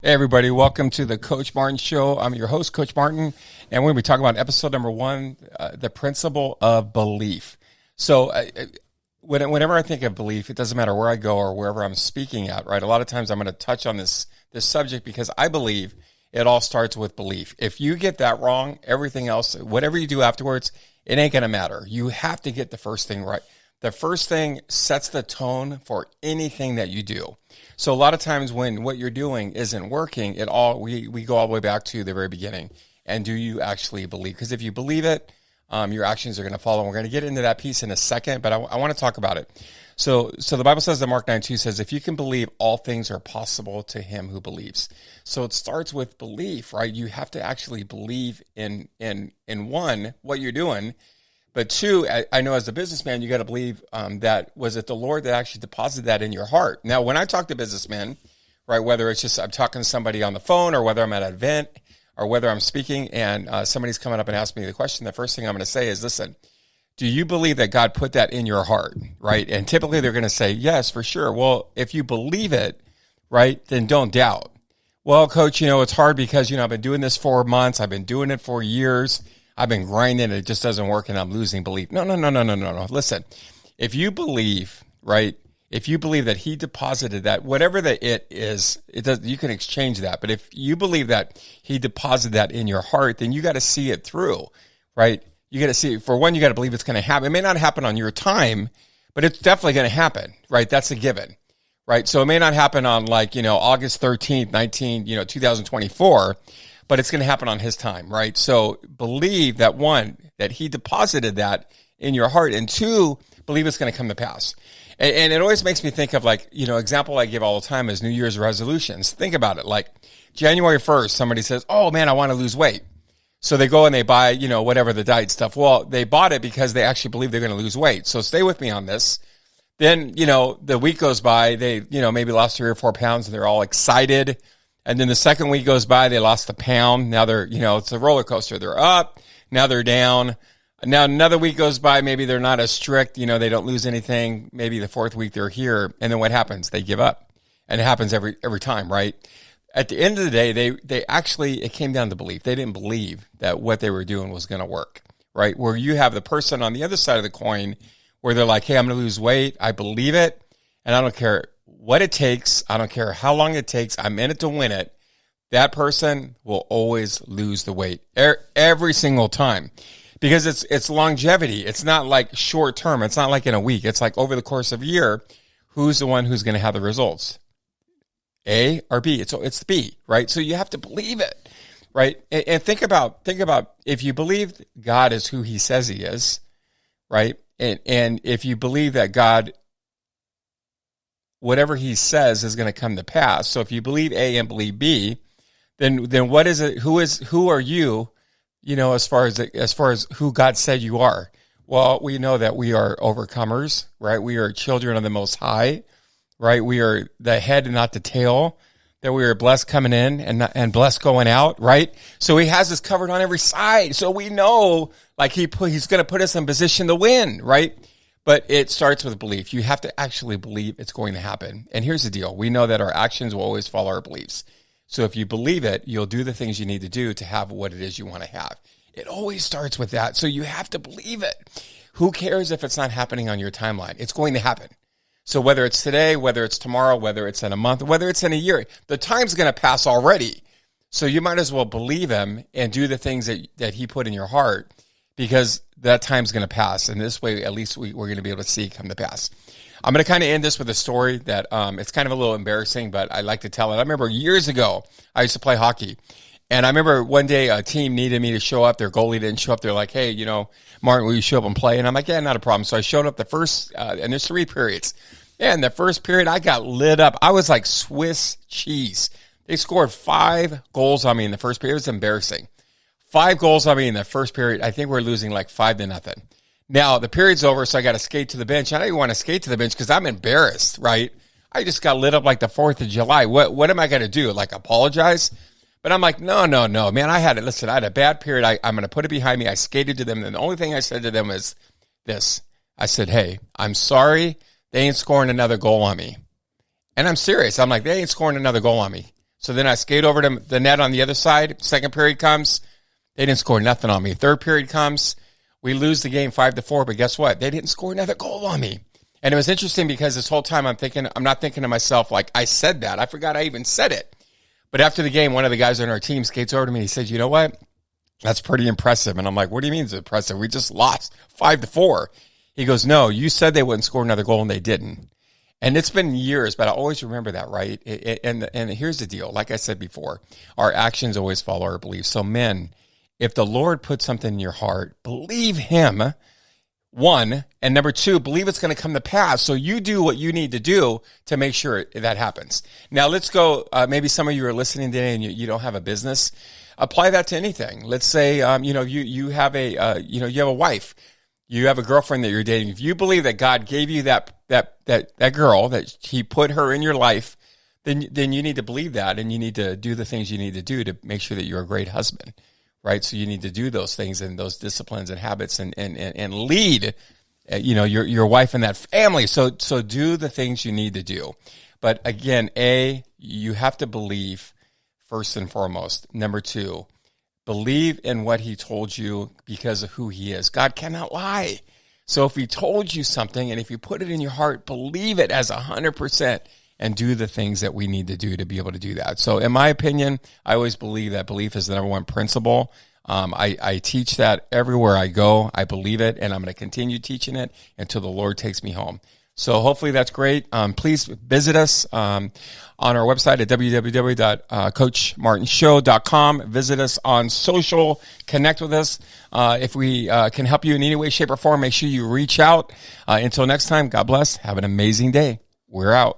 Hey everybody, welcome to the Coach Martin Show. I'm your host, Coach Martin, and we're going to be talking about episode number 1, the principle of belief. So whenever I think of belief, it doesn't matter where I go or wherever I'm speaking at, right? A lot of times I'm going to touch on this subject because I believe it all starts with belief. If you get that wrong, everything else, whatever you do afterwards, it ain't going to matter. You have to get the first thing right. The first thing sets the tone for anything that you do. So a lot of times when what you're doing isn't working, we go all the way back to the very beginning. And do you actually believe? Because if you believe it, your actions are going to follow. And we're going to get into that piece in a second, but I want to talk about it. So the Bible says that Mark 9:2 says, if you can believe, all things are possible to him who believes. So it starts with belief, right? You have to actually believe in one, what you're doing. But 2, I know as a businessman, you got to believe that was it the Lord that actually deposited that in your heart. Now, when I talk to businessmen, right, whether it's just I'm talking to somebody on the phone or whether I'm at an event or whether I'm speaking and somebody's coming up and asking me the question, the first thing I'm going to say is, listen, do you believe that God put that in your heart, right? And typically they're going to say, yes, for sure. Well, if you believe it, right, then don't doubt. Well, Coach, it's hard because, I've been doing this 4 months. I've been doing it for years. I've been grinding and it just doesn't work and I'm losing belief. No. Listen, if you believe, right, if you believe that he deposited that, whatever the it is, you can exchange that. But if you believe that he deposited that in your heart, then you got to see it through, right? You got to see, for one, you got to believe it's going to happen. It may not happen on your time, but it's definitely going to happen, right? That's a given, right? So it may not happen on August 13th, 2024, but it's going to happen on his time, right? So believe that, 1, that he deposited that in your heart, and 2, believe it's going to come to pass. And it always makes me think of example I give all the time is New Year's resolutions. Think about it. Like January 1st, somebody says, oh man, I want to lose weight. So they go and they buy, whatever the diet stuff. Well, they bought it because they actually believe they're going to lose weight. So stay with me on this. Then, the week goes by, they, maybe lost 3 or 4 pounds and they're all excited. And then the second week goes by, they lost a pound. Now they're, it's a roller coaster. They're up. Now they're down. Now another week goes by. Maybe they're not as strict. They don't lose anything. Maybe the 4th week they're here. And then what happens? They give up. And it happens every time, right? At the end of the day, they actually, it came down to belief. They didn't believe that what they were doing was going to work, right? Where you have the person on the other side of the coin where they're like, hey, I'm going to lose weight. I believe it. And I don't care what it takes. I don't care how long it takes. I'm in it to win it. That person will always lose the weight every single time because it's longevity. It's not like short term. It's not like in a week. It's like over the course of a year, who's the one who's going to have the results? A or B? It's B, right? So you have to believe it, right? And think about if you believe God is who he says he is, right? And if you believe that God, whatever he says is going to come to pass. So if you believe A and believe B, then what is it? Who are you? As far as who God said you are. Well, we know that we are overcomers, right? We are children of the Most High, right? We are the head and not the tail. That we are blessed coming in and blessed going out, right? So he has us covered on every side. So we know, he's going to put us in position to win, right? But it starts with belief. You have to actually believe it's going to happen. And here's the deal. We know that our actions will always follow our beliefs. So if you believe it, you'll do the things you need to do to have what it is you want to have. It always starts with that. So you have to believe it. Who cares if it's not happening on your timeline? It's going to happen. So whether it's today, whether it's tomorrow, whether it's in a month, whether it's in a year, the time's going to pass already. So you might as well believe him and do the things that he put in your heart because that time's going to pass. And this way, at least we're going to be able to see it come to pass. I'm going to kind of end this with a story that it's kind of a little embarrassing, but I like to tell it. I remember years ago, I used to play hockey. And I remember one day a team needed me to show up. Their goalie didn't show up. They're like, hey, Martin, will you show up and play? And I'm like, yeah, not a problem. So I showed up the first, and there's 3 periods. And the first period, I got lit up. I was like Swiss cheese. They scored 5 goals on me in the first period. It was embarrassing. 5 goals on me in the first period. I think we're losing like 5-0. Now, the period's over, so I got to skate to the bench. I don't even want to skate to the bench because I'm embarrassed, right? I just got lit up like the 4th of July. What am I going to do? Like apologize? But I'm like, no, man. I had a bad period. I'm going to put it behind me. I skated to them. And the only thing I said to them was this. I said, hey, I'm sorry. They ain't scoring another goal on me. And I'm serious. I'm like, they ain't scoring another goal on me. So then I skate over to the net on the other side. Second period comes. They didn't score nothing on me. Third period comes. We lose the game 5-4, but guess what? They didn't score another goal on me. And it was interesting because this whole time I'm not thinking to myself, like, I said that. I forgot I even said it. But after the game, one of the guys on our team skates over to me. He says, you know what? That's pretty impressive. And I'm like, what do you mean it's impressive? We just lost 5-4. He goes, no, you said they wouldn't score another goal and they didn't. And it's been years, but I always remember that, right? And here's the deal. Like I said before, our actions always follow our beliefs. So men, if the Lord put something in your heart, believe him, one, and number two, believe it's going to come to pass. So you do what you need to do to make sure that happens. Now let's go. Maybe some of you are listening today and you don't have a business. Apply that to anything. Let's say, you have a wife, you have a girlfriend that you're dating. If you believe that God gave you that girl, that he put her in your life, then you need to believe that, and you need to do the things you need to do to make sure that you're a great husband, right? So you need to do those things and those disciplines and habits and lead, your wife and that family. So do the things you need to do. But again, you have to believe first and foremost. Number two, believe in what he told you because of who he is. God cannot lie. So if he told you something and if you put it in your heart, believe it as 100% and do the things that we need to do to be able to do that. So in my opinion, I always believe that belief is the number one principle. I teach that everywhere I go. I believe it, and I'm going to continue teaching it until the Lord takes me home. So hopefully that's great. Please visit us on our website at www.coachmartinshow.com. Visit us on social. Connect with us. If we can help you in any way, shape, or form, make sure you reach out. Until next time, God bless. Have an amazing day. We're out.